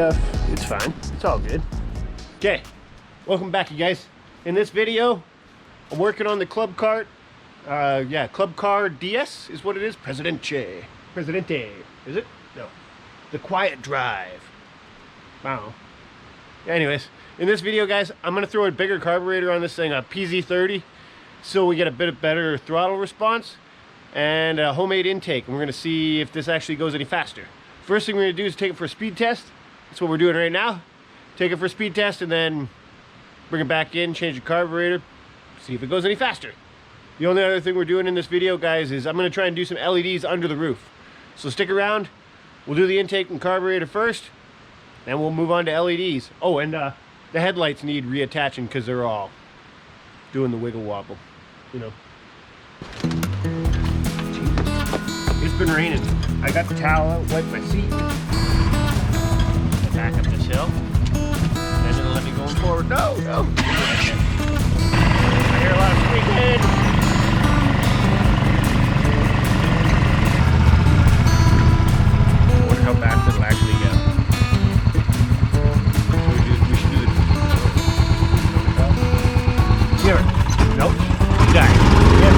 stuff. It's fine. It's all good. Okay, welcome back, you guys. In this video, I'm working on the club cart. Yeah, Club Car DS is what it is. Presidente, is it? No, the Quiet Drive. Wow. Anyways, in this video, guys, I'm gonna throw a bigger carburetor on this thing, a PZ30, so we get a bit better throttle response and a homemade intake. And we're gonna see if this actually goes any faster. First thing we're gonna do is take it for a speed test. That's what we're doing right now. Take it for a speed test and then bring it back in, change the carburetor, see if it goes any faster. The only other thing we're doing in this video, guys, is I'm gonna try and do some LEDs under the roof. So stick around. We'll do the intake and carburetor first, and we'll move on to LEDs. Oh, and the headlights need reattaching because they're all doing the wiggle wobble, you know. Jesus. It's been raining. I got the towel out, wiped my seat. Back up this hill. And it'll let me go forward. No, no. I hear a lot of squeaking. I wonder how fast it'll actually go. We should do it. Here. Nope. You got it. Yep.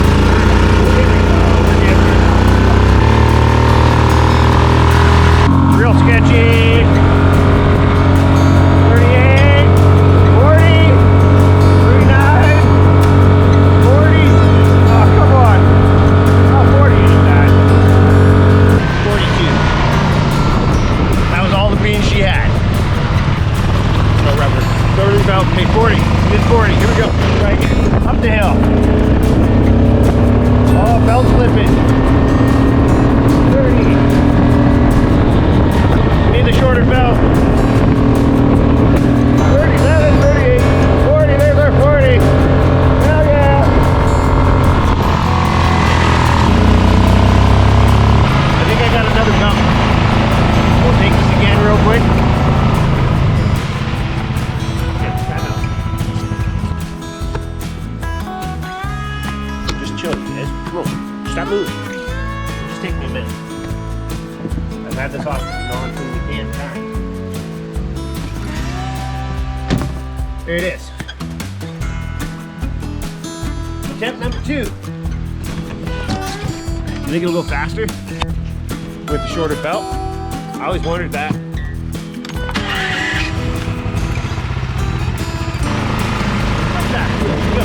Real sketchy. 38, 40, 39, 40. Oh, come on. Oh, 40 ain't bad. 42. That was all the beans she had. No rubber. 30 belt. Okay, 40. Mid 40. Here we go. Right. Up the hill. Oh, belt slipping. 30. Need the shorter belt. 37, 38, 40. There's our 40. Hell yeah. I think I got another belt. We'll take this again real quick. Just chill, you guys. Come on. Stop moving. It'll just take me a minute. I've had this off and on from the damn time. There it is. Attempt number 2. You think it'll go faster with the shorter belt? I always wondered that. What's that? Go.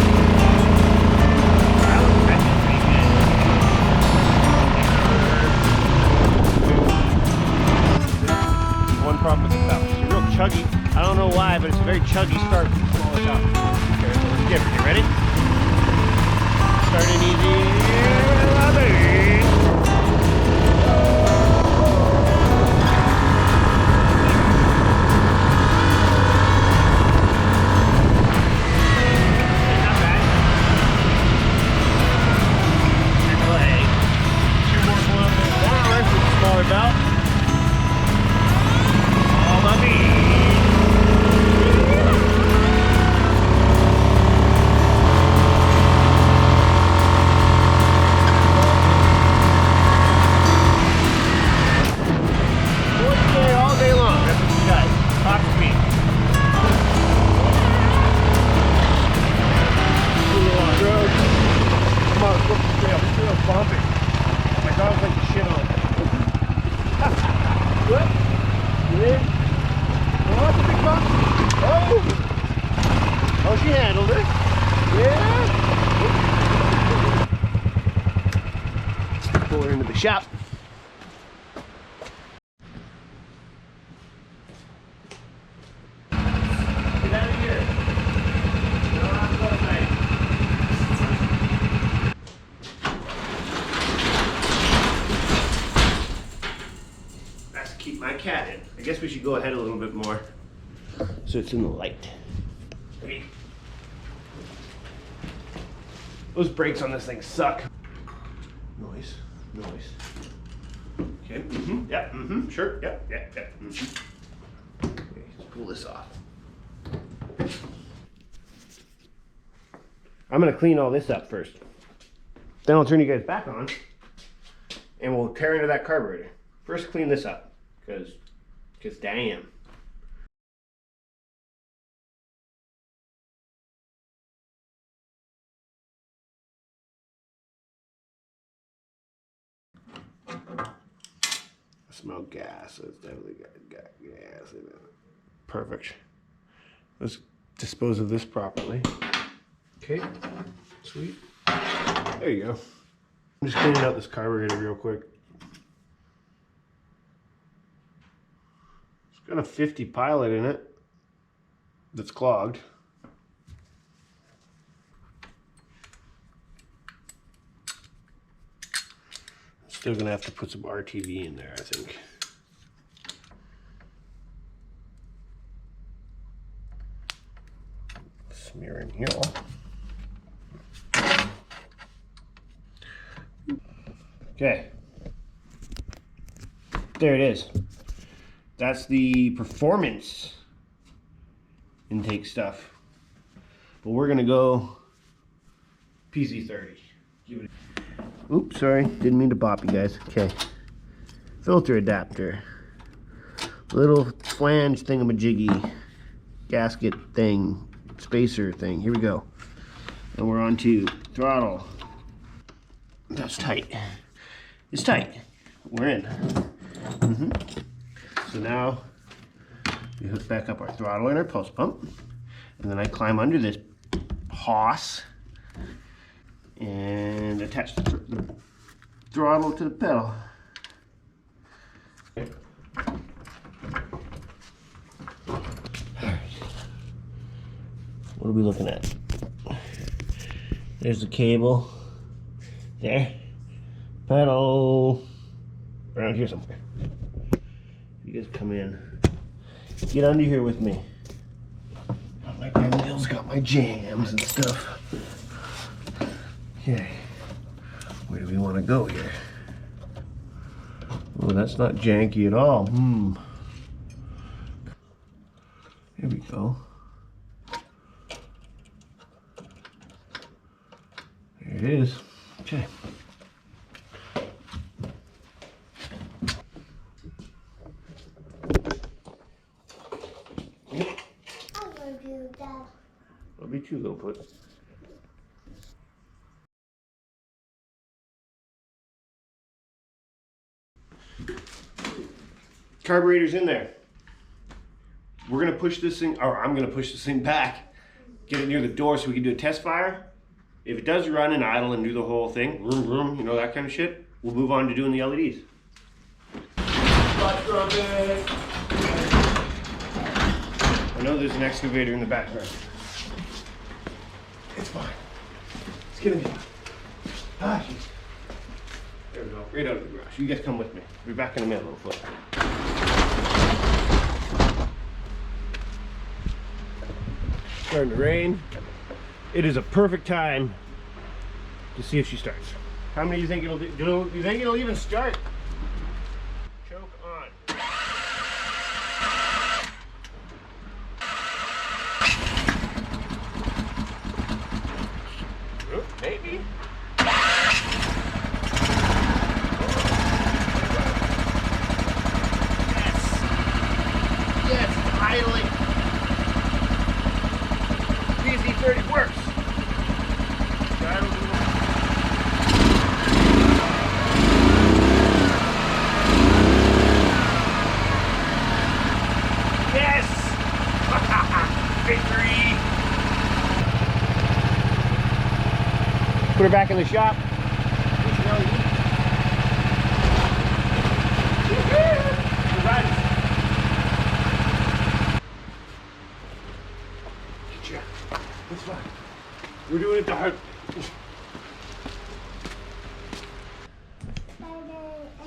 One problem with the belt. It's real chuggy. I don't know why, but it's a very chuggy start. Okay, let's get it. You ready? Starting easy. Not bad. Anyway, 2 more kilometers an hour with the smaller belt. All the beans. All day long. That's what you guys. Top speed. Road. Come on, let's go up the trail. This trail's bumpy. My dog's like to shit on it. What? You in? Oh, that's a big bump. Oh! Oh, she handled it. Yeah. Pull her into the shop. Get out of here. No, I'm so excited. That's to keep my cat in. I guess we should go ahead a little bit more so it's in the light. Ready? Those brakes on this thing suck. Noise. Okay. Yep. Sure. Yep. Okay, let's pull this off. I'm gonna clean all this up first. Then I'll turn you guys back on and we'll tear into that carburetor. First clean this up, because damn. smell gas. It's definitely got gas in it. Perfect. Let's dispose of this properly. Okay, sweet. There you go. I'm just cleaning out this carburetor real quick. It's got a 50 Pilot in it that's clogged. Still gonna have to put some RTV in there, I think. Smear in here. Okay. There it is. That's the performance intake stuff. But we're gonna go PZ30. Give it. Oops, sorry, didn't mean to bop you guys. Okay. Filter adapter. Little flange thingamajiggy. Gasket thing. Spacer thing. Here we go. And we're on to throttle. That's tight. It's tight. We're in. So now we hook back up our throttle and our pulse pump. And then I climb under this hoss and attach the throttle to the pedal. Alright. What are we looking at? There's the cable. There. Pedal. Around here somewhere. You guys come in. Get under here with me. My pinwheel's got my jams and stuff. Okay, where do we want to go here? Oh, that's not janky at all. Here we go. There it is. Okay. I'm gonna do that. Love you too, little put. Carburetor's in there. We're gonna push this thing, or I'm gonna push this thing back, get it near the door so we can do a test fire. If it does run and idle and do the whole thing, vroom, vroom, you know, that kind of shit, we'll move on to doing the LEDs. I know there's an excavator in the background. It's fine. It's gonna be. Ah, jeez. There we go. Right out of the garage. You guys come with me. We'll be back in a minute, little foot. Starting to rain. It is a perfect time to see if she starts. How many do you think it'll do? Do you think it'll even start? Choke on. Maybe. Yes, it's idling. PZ30 works. Yes! Victory! Put her back in the shop. It's fine. We're doing it the hard.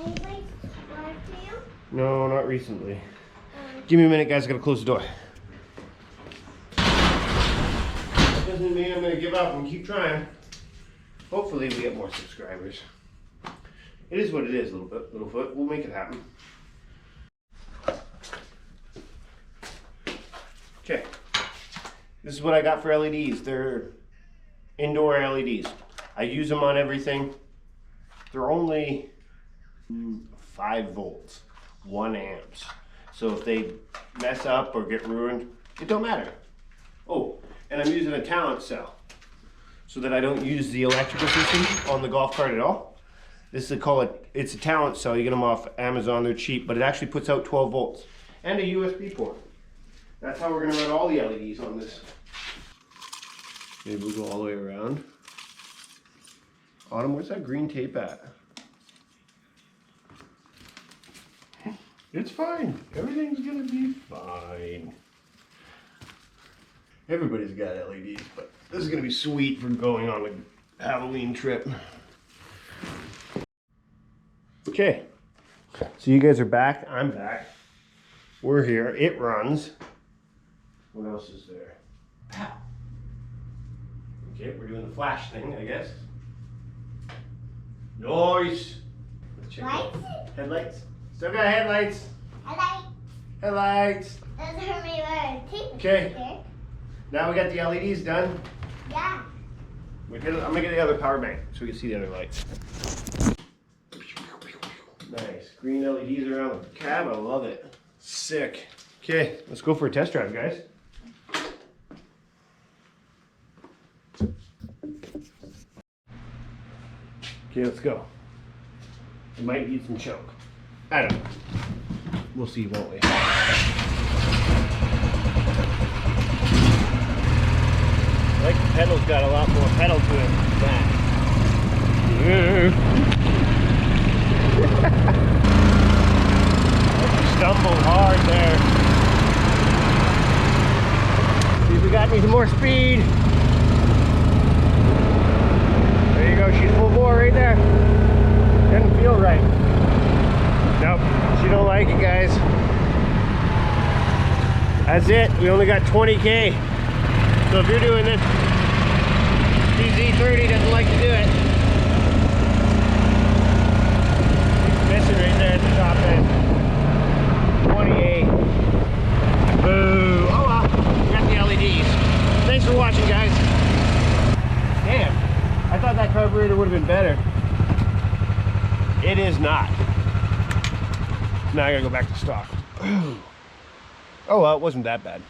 Anybody subscribe to you? No, not recently. Give me a minute, guys. I gotta close the door. That doesn't mean I'm gonna give up and keep trying. Hopefully, we get more subscribers. It is what it is, little foot. We'll make it happen. Okay. This is what I got for LEDs. They're indoor LEDs. I use them on everything. They're only 5 volts, 1 amps. So if they mess up or get ruined, it don't matter. Oh, and I'm using a talent cell so that I don't use the electrical system on the golf cart at all. This is it's a talent cell. You get them off Amazon, they're cheap, but it actually puts out 12 volts. And a USB port. That's how we're gonna run all the LEDs on this. Maybe we'll go all the way around. Autumn, where's that green tape at? It's fine. Everything's gonna be fine. Everybody's got LEDs, but this is gonna be sweet for going on a Halloween trip. Okay, so you guys are back. I'm back. We're here. It runs. What else is there? Pow. Okay, we're doing the flash thing, I guess. Noise. Let's check Lights? Headlights. Still got headlights. Hello. Headlights. Those are my tape. Okay. Now we got the LEDs done. Yeah. I'm gonna get the other power bank so we can see the other lights. Nice. Green LEDs around the cab. I love it. Sick. Okay, let's go for a test drive, guys. Okay, let's go. It might need some choke. I don't know. We'll see, won't we? Like the pedal's got a lot more pedal to it than that. Stumbled hard there. See if we got me some more speed. There you go, she's full bore right there. Doesn't feel right. Nope, she don't like it, guys. That's it, we only got 20K. So if you're doing this, PZ30 doesn't like to do it. It's missing right there at the top end. 28. Boo. Oh well, we got the LEDs. Thanks for watching, guys. Damn, I thought that carburetor would have been better. It is not. Now I gotta go back to stock. Oh well, it wasn't that bad.